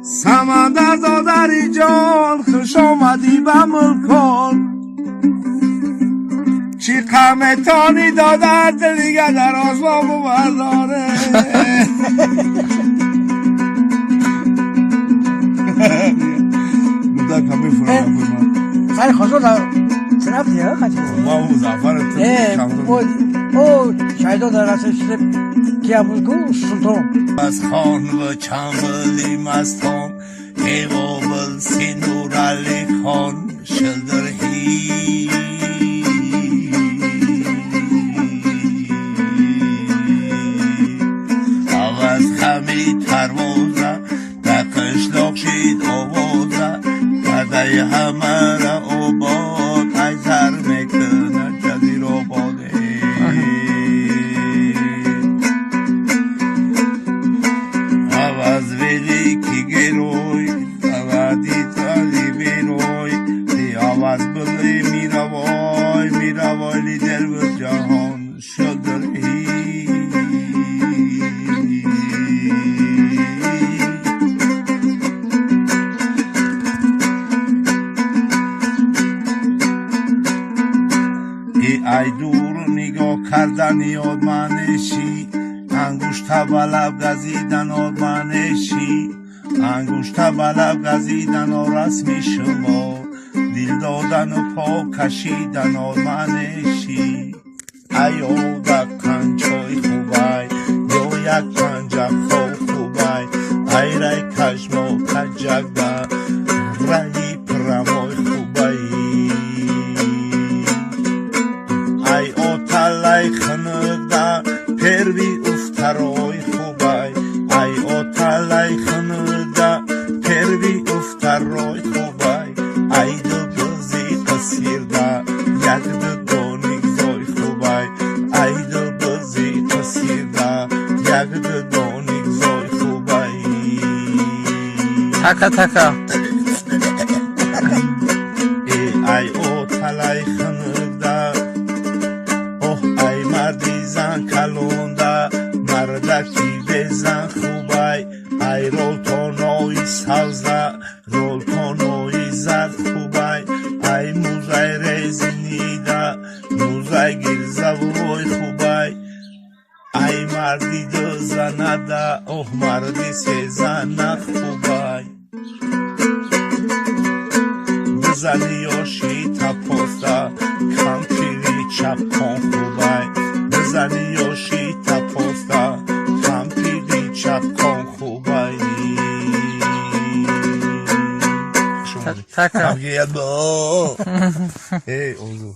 سمندر دادری جان خوش آمدی به ملکان چی قمتانی دادر دیگه در آسمان برداره مدر کمی فرام خیلی خوشو در سنف دیگه خیلی ما مزافر او شایدو در رسش که بزگو سلطان از خان و چنبلی مستان ایوا بل سینور علی خان شلدر هی آواز خمی تروزه در قشلاق شید آوازه کده همه را آباد ای زر میکنه جزیر آباده آواز ویلی کی گروی آوازی تالی بیروی دی آواز بلی میروای لیدر و جهان شلدر هی ای دور نگاه کردن یاد منشی انگوشت بلب گزیدن آد منشی انگوشت بلب گزیدن آ رسمی شما دل دادن و پا کشیدن آد منشی ای آده کنچای خوبای یا یک کنجک خوبای ای رای کشما کجک ده رای پرمای خوبای ای آتلای خنق ده پروی افترای خوبای ای آتلای خنق ده پروی افترای خوبای ای دو بزی قصیر ده یک دو دانیک زای خوبای ای دو بزی قصیر ده یک دو دانیک زای خوبای تکا تکا ای آتلای خنق ده اوه ای مردی زن کلونده مردکی بزن خوبای ای رولتانوی سوزده رولتانوی زرد خوبای ای موزای ریزینیده موزای گیرزوی خوبای ای مردی دو زنده اوه مردی سه زنه خوبای بزنی یاشی تپاسته کم پیری چپ کن خوبای بزنی یاشی تپاسته کم پیری چپ کن خوبای تکا هم گید با ای اوزو